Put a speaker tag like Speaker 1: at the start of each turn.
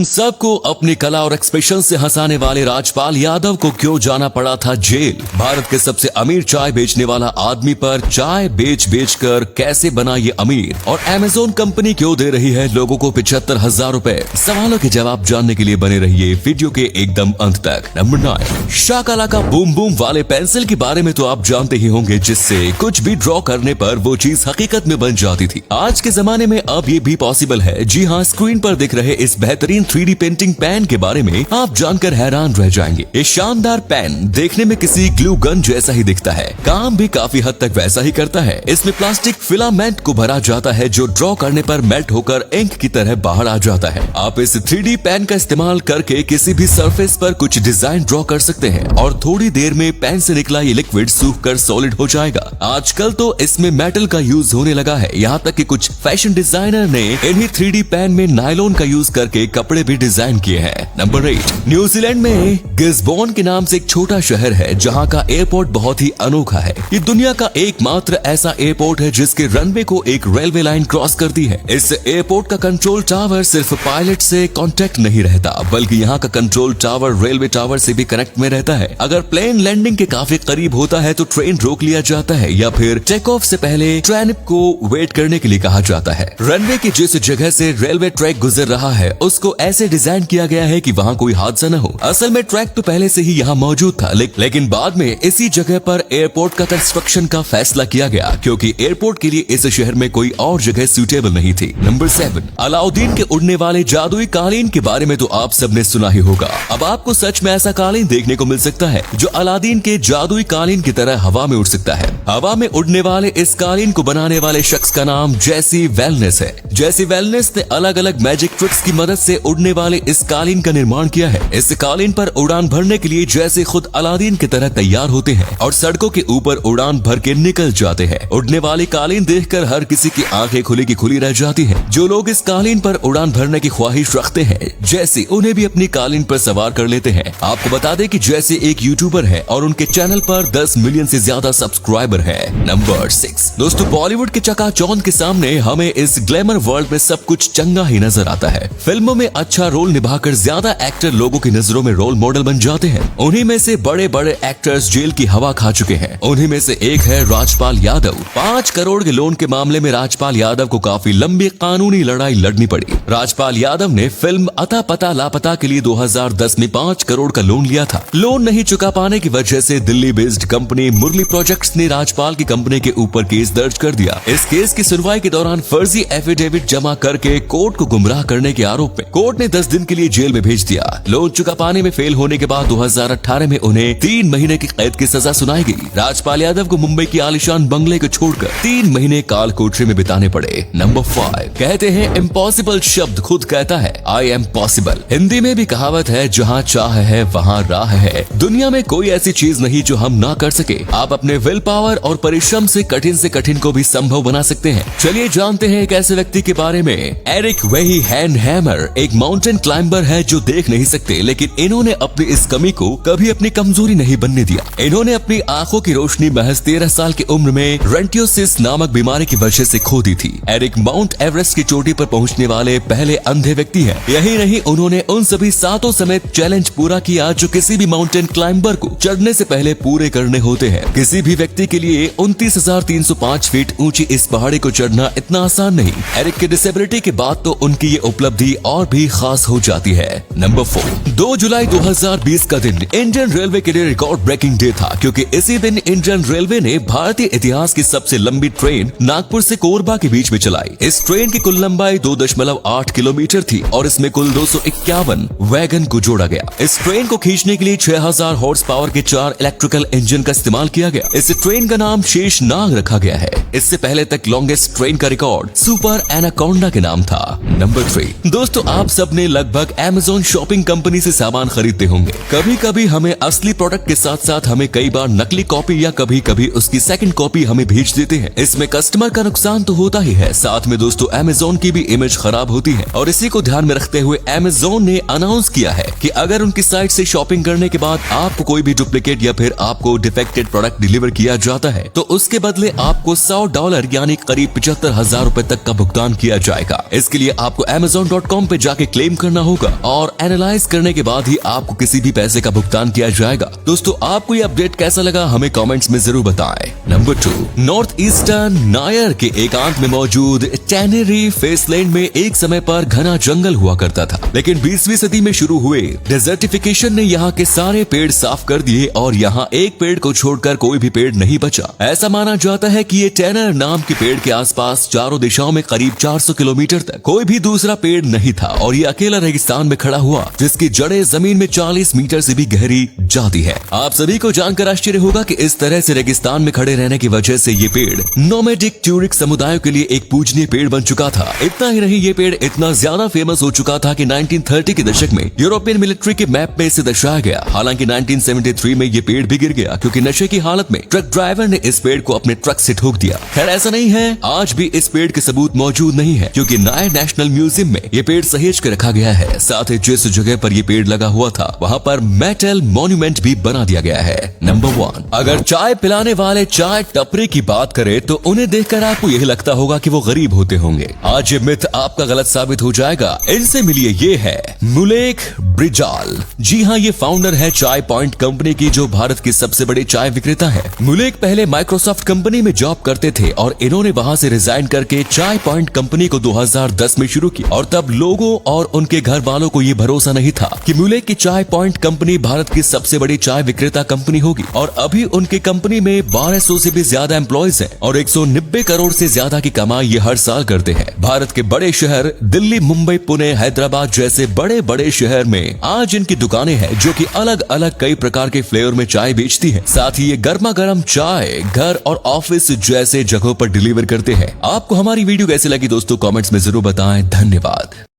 Speaker 1: सबको अपनी कला और एक्सप्रेशन से हंसाने वाले राजपाल यादव को क्यों जाना पड़ा था जेल। भारत के सबसे अमीर चाय बेचने वाला आदमी पर चाय बेच कर कैसे बना ये अमीर, और अमेज़न कंपनी क्यों दे रही है लोगों को 75,000 रुपए। सवालों के जवाब जानने के लिए बने रहिए वीडियो के एकदम अंत तक। नंबर 9, शाकालाका बूम बूम वाले पेंसिल के बारे में तो आप जानते ही होंगे, जिससे कुछ भी ड्रॉ करने पर वो चीज हकीकत में बन जाती थी। आज के जमाने में अब ये भी पॉसिबल है। जी हाँ, स्क्रीन पर दिख रहे इस बेहतरीन 3D पेंटिंग पेन के बारे में आप जानकर हैरान रह जाएंगे। ये शानदार पेन देखने में किसी ग्लू गन जैसा ही दिखता है, काम भी काफी हद तक वैसा ही करता है। इसमें प्लास्टिक फिलामेंट को भरा जाता है जो ड्रॉ करने पर मेल्ट होकर इंक की तरह बाहर आ जाता है। आप इस 3D पेन का इस्तेमाल करके किसी भी सरफेस पर कुछ डिजाइन ड्रॉ कर सकते हैं और थोड़ी देर में पेन से निकला ये लिक्विड सूख कर सॉलिड हो जाएगा। आजकल तो इसमें मेटल का यूज होने लगा है, यहाँ तक कि कुछ फैशन डिजाइनर ने इन्हीं 3D पेन में नायलॉन का यूज करके कपड़े भी डिजाइन किए हैं। नंबर 8, न्यूजीलैंड में गिस्बॉर्न के नाम से एक छोटा शहर है जहाँ का एयरपोर्ट बहुत ही अनोखा है। ये दुनिया का एकमात्र ऐसा एयरपोर्ट है जिसके रनवे को एक रेलवे लाइन क्रॉस करती है। इस एयरपोर्ट का कंट्रोल टावर सिर्फ पायलट से कांटेक्ट नहीं रहता, बल्कि यहाँ का कंट्रोल टावर रेलवे टावर से भी कनेक्ट में रहता है। अगर प्लेन लैंडिंग के काफी करीब होता है तो ट्रेन रोक लिया जाता है या फिर टेक ऑफ से पहले ट्रेन को वेट करने के लिए कहा जाता है। रनवे की जिस जगह से रेलवे ट्रैक गुजर रहा है उसको ऐसे डिजाइन किया गया है कि वहाँ कोई हादसा न हो। असल में ट्रैक तो पहले से ही यहाँ मौजूद था, लेकिन बाद में इसी जगह पर एयरपोर्ट का कंस्ट्रक्शन का फैसला किया गया क्योंकि एयरपोर्ट के लिए इस शहर में कोई और जगह सूटेबल नहीं थी। नंबर 7, अलाउद्दीन के उड़ने वाले जादुई कालीन के बारे में तो आप सबने सुना ही होगा। अब आपको सच में ऐसा कालीन देखने को मिल सकता है जो अलादीन के जादुई कालीन की तरह हवा में उड़ सकता है। हवा में उड़ने वाले इस कालीन को बनाने वाले शख्स का नाम जेसी वेलनेस है। जेसी वेलनेस ने अलग अलग मैजिक ट्रिक्स की मदद से उड़ने वाले इस कालीन का निर्माण किया है। इस कालीन पर उड़ान भरने के लिए जैसे खुद अलादीन की तरह तैयार होते हैं और सड़कों के ऊपर उड़ान भर के निकल जाते हैं। उड़ने वाली कालीन देखकर हर किसी की आंखें खुली की खुली रह जाती हैं। जो लोग इस कालीन पर उड़ान भरने की ख्वाहिश रखते हैं, जैसी उन्हें भी अपनी कालीन पर सवार कर लेते हैं। आपको बता दें कि जैसे एक यूट्यूबर है और उनके चैनल पर 10 मिलियन से ज्यादा सब्सक्राइबर है। नंबर 6, दोस्तों बॉलीवुड के चकाचौंध के सामने हमें इस ग्लैमर वर्ल्ड में सब कुछ चंगा ही नजर आता है। फिल्मों में अच्छा रोल निभाकर ज्यादा एक्टर लोगों की नजरों में रोल मॉडल बन जाते हैं। उन्हीं में से बड़े बड़े एक्टर्स जेल की हवा खा चुके हैं। उन्हीं में से एक है राजपाल यादव। 5 करोड़ के लोन के मामले में राजपाल यादव को काफी लंबी कानूनी लड़ाई लड़नी पड़ी। राजपाल यादव ने फिल्म अता पता लापता के लिए 2010 में 5 करोड़ का लोन लिया था। लोन नहीं चुका पाने की वजह से दिल्ली बेस्ड कंपनी मुरली प्रोजेक्ट्स ने राजपाल की कंपनी के ऊपर केस दर्ज कर दिया। इस केस की सुनवाई के दौरान फर्जी एफिडेविट जमा करके कोर्ट को गुमराह करने के आरोप में कोर्ट ने 10 दिन के लिए जेल में भेज दिया। लोन चुका पाने में फेल होने के बाद 2018 में उन्हें 3 महीने की कैद की सजा सुनाई गई। राजपाल यादव को मुंबई की आलीशान बंगले को छोड़कर 3 महीने काल कोठरी में बिताने पड़े। नंबर 5, कहते हैं इम्पॉसिबल शब्द खुद कहता है आई एम पॉसिबल। हिंदी में भी कहावत है, जहाँ चाह है वहाँ राह है। दुनिया में कोई ऐसी चीज नहीं जो हम ना कर सके। आप अपने विल पावर और परिश्रम से कठिन को भी संभव बना सकते हैं। चलिए जानते हैं एक ऐसे व्यक्ति के बारे में। एरिक वेहीहैंडहैमर एक माउंटेन क्लाइंबर है जो देख नहीं सकते, लेकिन इन्होंने अपनी इस कमी को कभी अपनी कमजोरी नहीं बनने दिया। इन्होंने अपनी आंखों की रोशनी महज 13 साल की उम्र में रेंटियोसिस नामक बीमारी की वजह से खो दी थी। एरिक माउंट एवरेस्ट की चोटी पर पहुंचने वाले पहले अंधे व्यक्ति हैं। यही नहीं, उन्होंने उन सभी 7 समेत चैलेंज पूरा किया जो किसी भी माउंटेन क्लाइंबर को चढ़ने से पहले पूरे करने होते हैं। किसी भी व्यक्ति के लिए 29,305 फीट ऊंची इस पहाड़ी को चढ़ना इतना आसान नहीं। एरिक की डिसेबिलिटी के बाद तो उनकी ये उपलब्धि और भी खास हो जाती है। नंबर 4, 2 जुलाई 2020 का दिन इंडियन रेलवे के लिए रिकॉर्ड ब्रेकिंग डे था, क्योंकि इसी दिन इंडियन रेलवे ने भारतीय इतिहास की सबसे लंबी ट्रेन नागपुर से कोरबा के बीच में चलाई। इस ट्रेन की कुल लंबाई 2.8 किलोमीटर थी और इसमें कुल 251 वैगन को जोड़ा गया। इस ट्रेन को खींचने के लिए 6000 हॉर्स पावर के 4 इलेक्ट्रिकल इंजन का इस्तेमाल किया गया। इस ट्रेन का नाम शेष नाग रखा गया है। इससे पहले तक लॉन्गेस्ट ट्रेन का रिकॉर्ड सुपर एनाकोंडा के नाम था। नंबर 3, दोस्तों आप सबने लगभग अमेज़न शॉपिंग कंपनी से सामान खरीदते होंगे। कभी कभी हमें असली प्रोडक्ट के साथ साथ हमें कई बार नकली कॉपी या कभी कभी उसकी सेकंड कॉपी हमें भेज देते हैं। इसमें कस्टमर का नुकसान तो होता ही है, साथ में दोस्तों अमेज़न की भी इमेज खराब होती है। और इसी को ध्यान में रखते हुए अमेज़न ने अनाउंस किया है कि अगर उनकी साइट से शॉपिंग करने के बाद आपको कोई भी डुप्लीकेट या फिर आपको डिफेक्टेड प्रोडक्ट डिलीवर किया जाता है तो उसके बदले आपको $100 यानी करीब 75,000 रुपए तक का भुगतान किया जाएगा। इसके लिए आपको Amazon.com पे जाके क्लेम करना होगा और एनालाइज करने के बाद ही आपको किसी भी पैसे का भुगतान किया जाएगा। दोस्तों, आपको ये अपडेट कैसा लगा हमें कमेंट्स में जरूर बताएं। नंबर 2, नॉर्थ ईस्टर्न नायर के एकांत में मौजूद टेनेरी फेसलैंड में एक समय पर घना जंगल हुआ करता था, लेकिन 20वीं सदी में शुरू हुए डेजर्टिफिकेशन ने यहाँ के सारे पेड़ साफ कर दिए और यहाँ एक पेड़ को छोड़कर कोई भी पेड़ नहीं बचा। ऐसा माना जाता है कि ये टेनर नाम के पेड़ के आसपास चारों दिशाओं में करीब 400 किलोमीटर तक कोई भी दूसरा पेड़ नहीं था और ये अकेला रेगिस्तान में खड़ा हुआ, जिसकी जड़ें जमीन में 40 मीटर से भी गहरी जाती है। आप सभी को जानकर आश्चर्य होगा कि इस तरह से रेगिस्तान में खड़े रहने की वजह से ये पेड़ नोमैडिक ट्यूरिक समुदायों के लिए एक पूजनीय पेड़ बन चुका था। इतना ही नहीं, ये पेड़ इतना ज्यादा फेमस हो चुका था कि 1930 के दशक में यूरोपियन मिलिट्री के मैप में इसे दर्शाया गया। हालांकि 1973 में ये पेड़ भी गिर गया क्योंकि नशे की हालत में ट्रक ड्राइवर ने इस पेड़ को अपने ट्रक से ठोक दिया। खैर, ऐसा नहीं है, आज भी इस पेड़ के सबूत मौजूद नहीं है क्योंकि नायर नेशनल म्यूजियम में ये पेड़ सहेज कर रखा गया है। साथ ही जिस जगह पर ये पेड़ लगा हुआ था वहाँ पर मेटल मॉन्यूमेंट भी बना दिया गया है। नंबर 1, अगर चाय पिलाने वाले चाय टपरी की बात करें तो उन्हें देखकर आपको यही लगता होगा कि वो गरीब होते होंगे। आज ये मिथ आपका गलत साबित हो जाएगा। इनसे मिलिए, ये है मुलेक ब्रिजाल। जी हाँ, ये फाउंडर है चाय पॉइंट कंपनी की, जो भारत की सबसे बड़ी चाय विक्रेता है। मुलेक पहले माइक्रोसॉफ्ट कंपनी में जॉब करते थे और इन्होंने वहां से रिजाइन करके चाय पॉइंट कंपनी को 2010 में शुरू की और तब लोगों और उनके घर वालों को ये भरोसा नहीं था कि मुलेक की चाय पॉइंट कंपनी भारत की सबसे बड़ी चाय विक्रेता कंपनी होगी। और अभी उनकी कंपनी में 1200 से भी ज्यादा एम्प्लॉयज हैं और 190 करोड़ से ज्यादा की कमाई ये हर साल करते हैं। भारत के बड़े शहर दिल्ली, मुंबई, पुणे, हैदराबाद जैसे बड़े बड़े शहर में आज इनकी दुकानें हैं जो कि अलग अलग कई प्रकार के फ्लेवर में चाय बेचती हैं। साथ ही ये गर्मा गर्म चाय घर और ऑफिस जैसे जगहों पर डिलीवर करते हैं। आपको हमारी वीडियो कैसी लगी दोस्तों, कमेंट्स में जरूर बताएं। धन्यवाद।